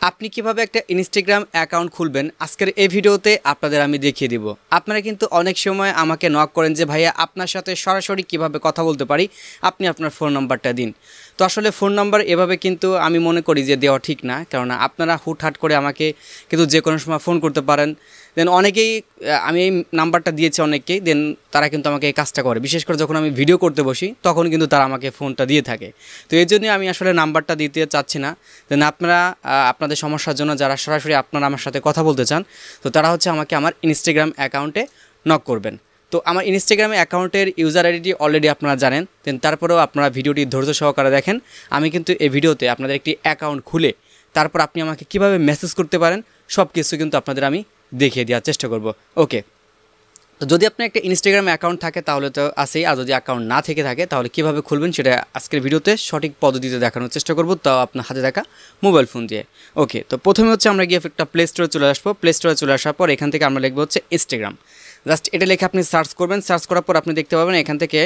আপনি কিভাবে একটা ইনস্টাগ্রাম অ্যাকাউন্ট খুলবেন আজকের এই ভিডিওতে আপনাদের আমি দেখিয়ে দিব। আপনারা কিন্তু অনেক সময় আমাকে নক করেন যে ভাইয়া আপনার সাথে সরাসরি কিভাবে কথা বলতে পারি, আপনি আপনার ফোন নাম্বারটা দিন। তো আসলে ফোন নাম্বার এভাবে কিন্তু আমি মনে করি যে দেওয়া ঠিক না, কেননা আপনারা হুটহাট করে আমাকে কিন্তু যে কোনো সময় ফোন করতে পারেন। দেন অনেকেই আমি এই নাম্বারটা দিয়েছি অনেককেই, দেন তারা কিন্তু আমাকে এই কাজটা করে, বিশেষ করে যখন আমি ভিডিও করতে বসি তখন কিন্তু তারা আমাকে ফোনটা দিয়ে থাকে। তো এই জন্যই আমি আসলে নাম্বারটা দিতে চাচ্ছি না। দেন আপনারা আপনাদের সমস্যার জন্য যারা সরাসরি আপনারা আমার সাথে কথা বলতে চান, তো তারা হচ্ছে আমাকে আমার ইনস্টাগ্রাম অ্যাকাউন্টে নক করবেন। তো আমার ইনস্টাগ্রামে অ্যাকাউন্টের ইউজার আইডি অলরেডি আপনারা জানেন, দেন তারপরেও আপনারা ভিডিওটি ধৈর্য সহকারে দেখেন। আমি কিন্তু এই ভিডিওতে আপনাদের একটি অ্যাকাউন্ট খুলে তারপর আপনি আমাকে কিভাবে মেসেজ করতে পারেন সব কিছু কিন্তু আপনাদের আমি দেখিয়ে দেওয়ার চেষ্টা করব। ওকে, তো যদি আপনার একটা ইনস্টাগ্রাম অ্যাকাউন্ট থাকে তাহলে তো আছেই, আর যদি অ্যাকাউন্ট না থেকে থাকে তাহলে কীভাবে খুলবেন সেটা আজকের ভিডিওতে সঠিক পদ্ধতিতে দেখানোর চেষ্টা করব, তাও আপনার হাতে থাকা মোবাইল ফোন দিয়ে। ওকে, তো প্রথমে হচ্ছে আমরা গিয়ে একটা প্লে স্টোরে চলে আসবো। প্লে স্টোরে চলে আসার পর এখান থেকে আমরা লিখবো হচ্ছে ইনস্টাগ্রাম। জাস্ট এটা লিখে আপনি সার্চ করবেন। সার্চ করার পর আপনি দেখতে পাবেন এখান থেকে,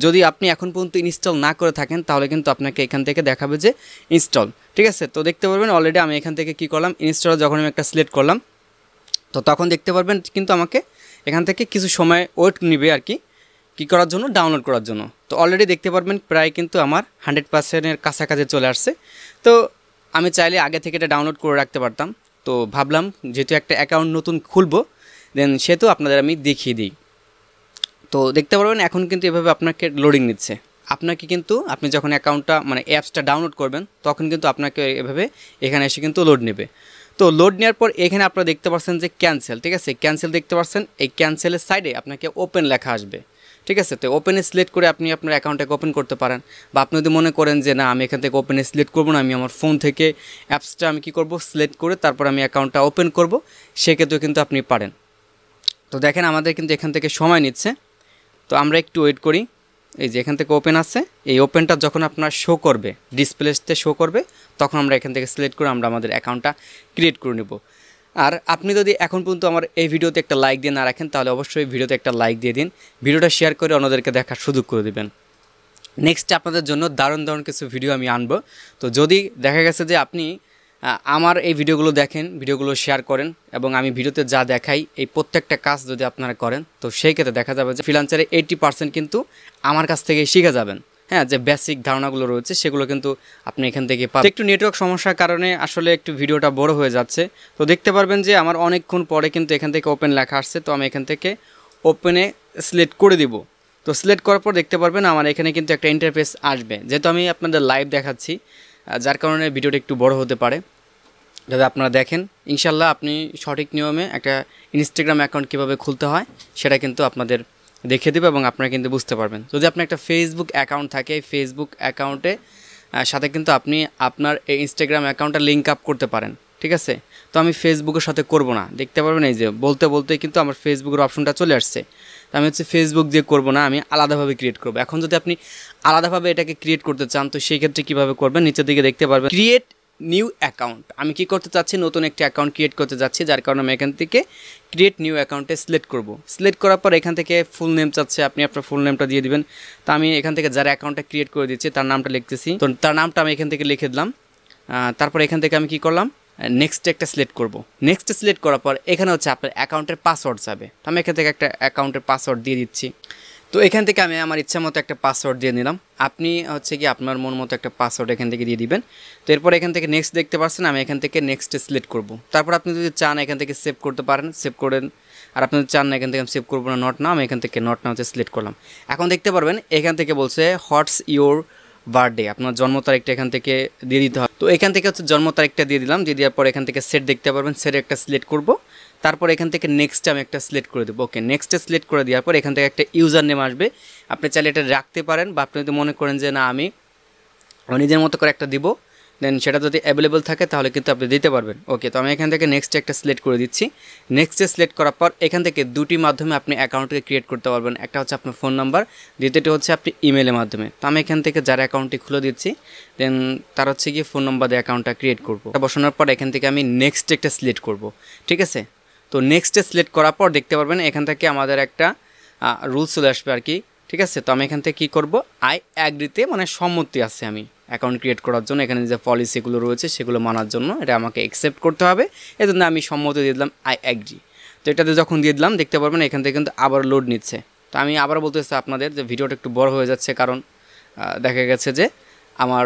যদি আপনি এখন পর্যন্ত ইনস্টল না করে থাকেন তাহলে কিন্তু আপনাকে এখান থেকে দেখাবে যে ইনস্টল। ঠিক আছে, তো দেখতে পারবেন অলরেডি আমি এখান থেকে কী করলাম, ইনস্টল যখন আমি একটা সিলেক্ট করলাম, তো তখন দেখতে পারবেন কিন্তু আমাকে এখান থেকে কিছু সময় ওয়েট নেবে আর কি করার জন্য, ডাউনলোড করার জন্য। তো অলরেডি দেখতে পারবেন প্রায় কিন্তু আমার 100%-এর কাছাকাছি চলে আসছে। তো আমি চাইলে আগে থেকে এটা ডাউনলোড করে রাখতে পারতাম, তো ভাবলাম যেহেতু একটা অ্যাকাউন্ট নতুন খুলবো দেন সেহেতু আপনাদের আমি দেখিয়ে দিই। তো দেখতে পারবেন এখন কিন্তু এভাবে আপনাকে লোডিং নিচ্ছে। আপনাকে কিন্তু আপনি যখন অ্যাকাউন্টটা মানে অ্যাপসটা ডাউনলোড করবেন তখন কিন্তু আপনাকে এভাবে এখানে এসে কিন্তু লোড নেবে। তো লোড নেওয়ার পর এখানে আপনারা দেখতে পাচ্ছেন যে ক্যান্সেল, ঠিক আছে, ক্যান্সেল দেখতে পাচ্ছেন। এই ক্যান্সেলের সাইডে আপনাকে ওপেন লেখা আসবে। ঠিক আছে, তো ওপেনে সিলেক্ট করে আপনি আপনার অ্যাকাউন্টটাকে ওপেন করতে পারেন, বা আপনি যদি মনে করেন যে না আমি এখান থেকে ওপেনে সিলেক্ট করবো না, আমি আমার ফোন থেকে অ্যাপসটা আমি কী করবো সিলেক্ট করে তারপর আমি অ্যাকাউন্টটা ওপেন করব, সেক্ষেত্রেও কিন্তু আপনি পারেন। তো দেখেন আমাদের কিন্তু এখান থেকে সময় নিচ্ছে, তো আমরা একটু ওয়েট করি। এই যে এখান থেকে ওপেন আছে, এই ওপেনটা যখন আপনার শো করবে, ডিসপ্লেতে শো করবে, তখন আমরা এখান থেকে সিলেক্ট করে আমরা আমাদের অ্যাকাউন্টটা ক্রিয়েট করে নেব। আর আপনি যদি এখন পর্যন্ত আমার এই ভিডিওতে একটা লাইক দিয়ে না রাখেন তাহলে অবশ্যই ভিডিওতে একটা লাইক দিয়ে দিন, ভিডিওটা শেয়ার করে অন্যদেরকে দেখার সুযোগ করে দেবেন। নেক্সট আপনাদের জন্য দারুণ দারুণ কিছু ভিডিও আমি আনবো। তো যদি দেখা গেছে যে আপনি আমার এই ভিডিওগুলো দেখেন, ভিডিওগুলো শেয়ার করেন এবং আমি ভিডিওতে যা দেখাই এই প্রত্যেকটা কাজ যদি আপনারা করেন, তো সেই ক্ষেত্রে দেখা যাবে যে ফ্রিল্যান্সারে 80% কিন্তু আমার কাছ থেকে শিখে যাবেন। হ্যাঁ, যে বেসিক ধারণাগুলো রয়েছে সেগুলো কিন্তু আপনি এখান থেকে পাবেন। একটু নেটওয়ার্ক সমস্যার কারণে আসলে একটু ভিডিওটা বড় হয়ে যাচ্ছে। তো দেখতে পারবেন যে আমার অনেকক্ষণ পরে কিন্তু এখান থেকে ওপেন লেখা আসছে, তো আমি এখান থেকে ওপেনে সিলেক্ট করে দিব। তো সিলেক্ট করার পর দেখতে পারবেন আমার এখানে কিন্তু একটা ইন্টারফেস আসবে, যেহেতু আমি আপনাদের লাইভ দেখাচ্ছি যার কারণে ভিডিওটা একটু বড় হতে পারে। যদি আপনারা দেখেন ইনশাল্লাহ আপনি সঠিক নিয়মে একটা ইনস্টাগ্রাম অ্যাকাউন্ট কীভাবে খুলতে হয় সেটা কিন্তু আপনাদের দেখিয়ে দেবে এবং আপনারা কিন্তু বুঝতে পারবেন। যদি আপনার একটা ফেসবুক অ্যাকাউন্ট থাকে, ফেসবুক অ্যাকাউন্টে সাথে কিন্তু আপনি আপনার এই ইনস্টাগ্রাম অ্যাকাউন্টটা লিঙ্ক আপ করতে পারেন। ঠিক আছে, তো আমি ফেসবুকের সাথে করব না, দেখতে পারবেন এই যে বলতে বলতে কিন্তু আমার ফেসবুকের অপশনটা চলে আসছে। তো আমি হচ্ছে ফেসবুক দিয়ে করব না, আমি আলাদাভাবে ক্রিয়েট করব। এখন যদি আপনি আলাদাভাবে এটাকে ক্রিয়েট করতে চান তো সেই ক্ষেত্রে কীভাবে করবেন, নিচের দিকে দেখতে পারবেন ক্রিয়েট নিউ অ্যাকাউন্ট। আমি কি করতে চাচ্ছি, নতুন একটি অ্যাকাউন্ট ক্রিয়েট করতে যাচ্ছি, যার কারণে আমি এখান থেকে ক্রিয়েট নিউ অ্যাকাউন্টে সিলেক্ট করব। সিলেক্ট করার পর এখান থেকে ফুল নেম চাচ্ছে, আপনি আপনার ফুল নেমটা দিয়ে দিবেন। তো আমি এখান থেকে যারা অ্যাকাউন্টটা ক্রিয়েট করে দিচ্ছি তার নামটা লিখতেছি, তো তার নামটা আমি এখান থেকে লিখে দিলাম। তারপর এখান থেকে আমি কি করলাম, নেক্সট একটা সিলেক্ট করব। নেক্সট সিলেক্ট করার পর এখানে হচ্ছে আপনার অ্যাকাউন্টের পাসওয়ার্ড যাবে, তো আমি এখান থেকে একটা অ্যাকাউন্টের পাসওয়ার্ড দিয়ে দিচ্ছি। তো এখান থেকে আমি আমার ইচ্ছা মতো একটা পাসওয়ার্ড দিয়ে নিলাম, আপনি হচ্ছে কি আপনার মন মতো একটা পাসওয়ার্ড এখান থেকে দিয়ে দিবেন। তো এরপর এখান থেকে নেক্সট দেখতে পাচ্ছেন, আমি এখান থেকে নেক্সট সিলেক্ট করব। তারপর আপনি যদি চান এখান থেকে সেভ করতে পারেন, সেভ করেন। আর আপনি যদি চান না এখান থেকে আমি সেভ করবো না, নট না, আমি এখান থেকে নট না হচ্ছে সিলেক্ট করলাম। এখন দেখতে পারবেন এখান থেকে বলছে হোয়াটস ইউর বার্থডে, আপনার জন্ম তারিখটা এখান থেকে দিয়ে দিতে হবে। তো এখান থেকে হচ্ছে জন্ম তারিখটা দিয়ে দিলাম, দিয়ে দেওয়ার পর এখান থেকে সেট দেখতে পারবেন, সেট একটা সিলেক্ট করব। তারপর এখান থেকে নেক্সট আমি একটা সিলেক্ট করে দেবো। ওকে, নেক্সটে সিলেক্ট করে দেওয়ার পর এখান থেকে একটা ইউজার নেম আসবে, আপনি চাইলে এটা রাখতে পারেন, বা আপনি যদি মনে করেন যে না আমি নিজের মতো করে একটা দিব, দেন সেটা যদি অ্যাভেলেবল থাকে তাহলে কিন্তু আপনি দিতে পারবেন। ওকে, তো আমি এখান থেকে নেক্সট একটা সিলেক্ট করে দিচ্ছি। নেক্সটে সিলেক্ট করার পর এখান থেকে দুটি মাধ্যমে আপনি অ্যাকাউন্টকে ক্রিয়েট করতে পারবেন, একটা হচ্ছে আপনার ফোন নাম্বার, দ্বিতীয়টি হচ্ছে আপনি ইমেলের মাধ্যমে। তো আমি এখান থেকে যার অ্যাকাউন্টটি খুলে দিচ্ছি, দেন তার হচ্ছে গিয়ে ফোন নাম্বার দিয়ে অ্যাকাউন্টটা ক্রিয়েট করবো। বসানোর পর এখান থেকে আমি নেক্সট একটা সিলেক্ট করব। ঠিক আছে, তো নেক্সটে সিলেক্ট করার পর দেখতে পারবেন এখান থেকে আমাদের একটা রুলস চলে আসবে আর কি, ঠিক আছে। তো আমি এখান থেকে কী করব, আই অ্যাগ্রিতে মানে সম্মতি আছে আমি অ্যাকাউন্ট ক্রিয়েট করার জন্য, এখানে যে পলিসিগুলো রয়েছে সেগুলো মানার জন্য এটা আমাকে অ্যাকসেপ্ট করতে হবে, এজন্য আমি সম্মতি দিয়ে দিলাম আই অ্যাগ্রি। তো এটাতে যখন দিয়ে দিলাম দেখতে পারবেন এখান থেকে কিন্তু আবার লোড নিচ্ছে। তো আমি আবার বলতেছি আপনাদের যে ভিডিওটা একটু বড় হয়ে যাচ্ছে, কারণ দেখা গেছে যে আমার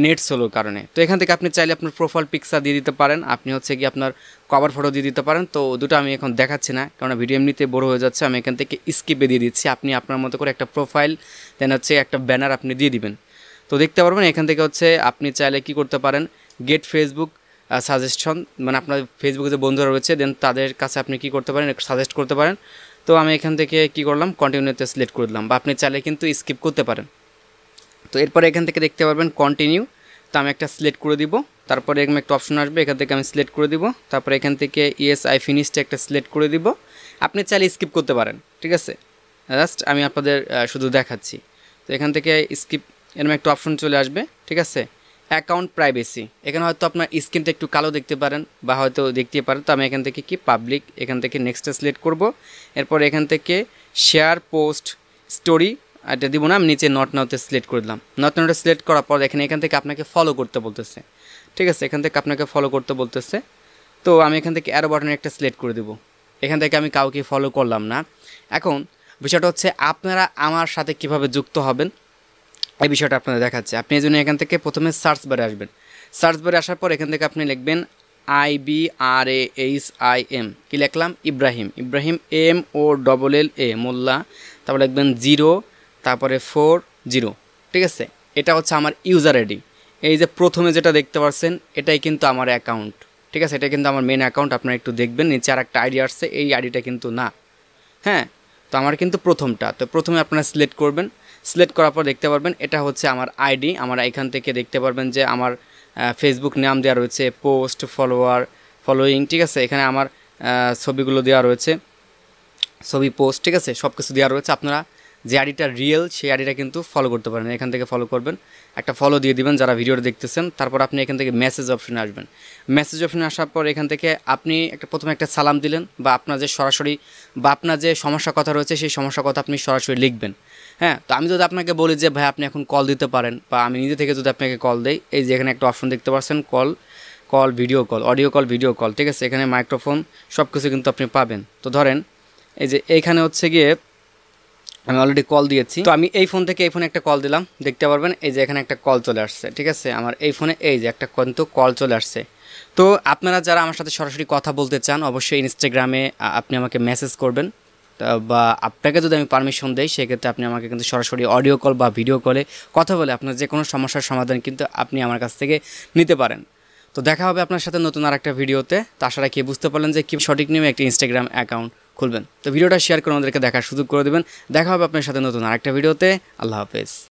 নেট স্লোর কারণে। তো এখান থেকে আপনি চাইলে আপনার প্রোফাইল পিকচার দিয়ে দিতে পারেন, আপনি হচ্ছে কি আপনার কভার ফটো দিয়ে দিতে পারেন। তো দুটো আমি এখন দেখাচ্ছি না, কারণ ভিডিও এমনিতে বড় হয়ে যাচ্ছে। আমি এখান থেকে স্কিপে দিয়ে দিচ্ছি, আপনি আপনার মতো করে একটা প্রোফাইল দেন হচ্ছে একটা ব্যানার আপনি দিয়ে দিবেন। তো দেখতে পারবেন এখান থেকে হচ্ছে আপনি চাইলে কি করতে পারেন, গেট ফেসবুক সাজেশন, মানে আপনার ফেসবুকে যে বন্ধুরা রয়েছে দেন তাদের কাছে আপনি কি করতে পারেন, সাজেস্ট করতে পারেন। তো আমি এখান থেকে কি করলাম, কন্টিনিউতে সিলেক্ট করে দিলাম, বা আপনি চাইলে কিন্তু স্কিপ করতে পারেন। তো এরপরে এখান থেকে দেখতে পারবেন কন্টিনিউ, তো আমি একটা সিলেক্ট করে দিব, তারপরে এরকম একটা অপশন আসবে, এখান থেকে আমি সিলেক্ট করে দিব, তারপরে এখান থেকে ইয়েস আই ফিনিশড একটা সিলেক্ট করে দিব। আপনি চাইলে স্কিপ করতে পারেন, ঠিক আছে, জাস্ট আমি আপনাদের শুধু দেখাচ্ছি। তো এখান থেকে স্কিপ এরকম একটা অপশন চলে আসবে, ঠিক আছে। অ্যাকাউন্ট প্রাইভেসি, এখানে হয়তো আপনার স্ক্রিনটা একটু কালো দেখতে পারেন বা হয়তো দেখতে পারেন। তো আমি এখান থেকে কি পাবলিক, এখান থেকে নেক্সটে সিলেক্ট করব। এরপর এখান থেকে শেয়ার পোস্ট স্টোরি এটা দিব না, আমি নিচে নট নাওতে সিলেক্ট করে দিলাম। নট নাওতে সিলেক্ট করার পর এখান থেকে আপনাকে ফলো করতে বলতেছে, ঠিক আছে, এখান থেকে আপনাকে ফলো করতে বলতেছে। তো আমি এখান থেকে অ্যারো বাটনে একটা সিলেক্ট করে দেবো, এখান থেকে আমি কাউকে ফলো করলাম না। এখন বিষয়টা হচ্ছে আপনারা আমার সাথে কিভাবে যুক্ত হবেন এই বিষয়টা আপনাদের দেখাচ্ছে। আপনি এই জন্য এখান থেকে প্রথমে সার্চ বারে আসবেন, সার্চ বারে আসার পর এখান থেকে আপনি লিখবেন IBRAHIM, কি লিখলাম, ইব্রাহিম, ইব্রাহিম MOLLA মোল্লা, তারপর লিখবেন 0 তারপরে 40, ঠিক আছে। এটা হচ্ছে আমার ইউজার আইডি। এই যে প্রথমে যেটা দেখতে পাচ্ছেন এটাই কিন্তু আমার অ্যাকাউন্ট, ঠিক আছে, এটা কিন্তু আমার মেন অ্যাকাউন্ট। আপনারা একটু দেখবেন নিচে আর একটা আইডি আসছে, এই আইডিটা কিন্তু না, হ্যাঁ। তো আমার কিন্তু প্রথমটা, তো প্রথমে আপনারা সিলেক্ট করবেন, সিলেক্ট করার পর দেখতে পারবেন এটা হচ্ছে আমার আইডি। আমার এখান থেকে দেখতে পারবেন যে আমার ফেসবুক নাম দেওয়া রয়েছে, পোস্ট, ফলোয়িং, ঠিক আছে, এখানে আমার ছবিগুলো দেওয়া রয়েছে, ছবি, পোস্ট, ঠিক আছে, সব কিছু দেওয়া রয়েছে। আপনারা যে আইডিটা রিয়েল সেই আইডিটা কিন্তু ফলো করতে পারেন, এখান থেকে ফলো করবেন, একটা ফলো দিয়ে দিবেন যারা ভিডিওটা দেখতেছেন। তারপর আপনি এখান থেকে মেসেজ অপশনে আসবেন, মেসেজ অপশনে আসার পর এখান থেকে আপনি প্রথমে একটা সালাম দিলেন, বা আপনার যে সরাসরি বা আপনার যে সমস্যা কথা রয়েছে সেই সমস্যা কথা আপনি সরাসরি লিখবেন, হ্যাঁ। তো আমি যদি আপনাকে বলি যে ভাই আপনি এখন কল দিতে পারেন, বা আমি নিজে থেকে যদি আপনাকে কল দেই, এই যে এখানে একটা অপশন দেখতে পাচ্ছেন call video call, audio call, video call, ঠিক আছে, এখানে মাইক্রোফোন সব কিছু কিন্তু আপনি পাবেন। তো ধরেন এই যে এইখানে হচ্ছে গিয়ে আমি অলরেডি কল দিয়েছি, তো আমি এই ফোন থেকে এই ফোনে একটা কল দিলাম, দেখতে পারবেন এই যে এখানে একটা কল চলে আসছে, ঠিক আছে, আমার এই ফোনে এই যে একটা কিন্তু কল চলে আসছে। তো আপনারা যারা আমার সাথে সরাসরি কথা বলতে চান অবশ্যই ইনস্টাগ্রামে আপনি আমাকে মেসেজ করবেন, বা আপনাকে যদি আমি পারমিশন দেই সেক্ষেত্রে আপনি আমাকে কিন্তু সরাসরি অডিও কল বা ভিডিও কলে কথা বলে আপনার যে কোনো সমস্যার সমাধান কিন্তু আপনি আমার কাছ থেকে নিতে পারেন। তো দেখা হবে আপনার সাথে নতুন আরেকটা ভিডিওতে। তো আশা রাখি বুঝতে পারলেন যে কী সঠিক নিয়মে একটি ইনস্টাগ্রাম অ্যাকাউন্ট খুলবেন। তো ভিডিওটা শেয়ার করে আমাদেরকে দেখার সুযোগ করে দেবেন। দেখা হবে আপনার সাথে নতুন আরেকটা ভিডিওতে। আল্লাহ হাফেজ।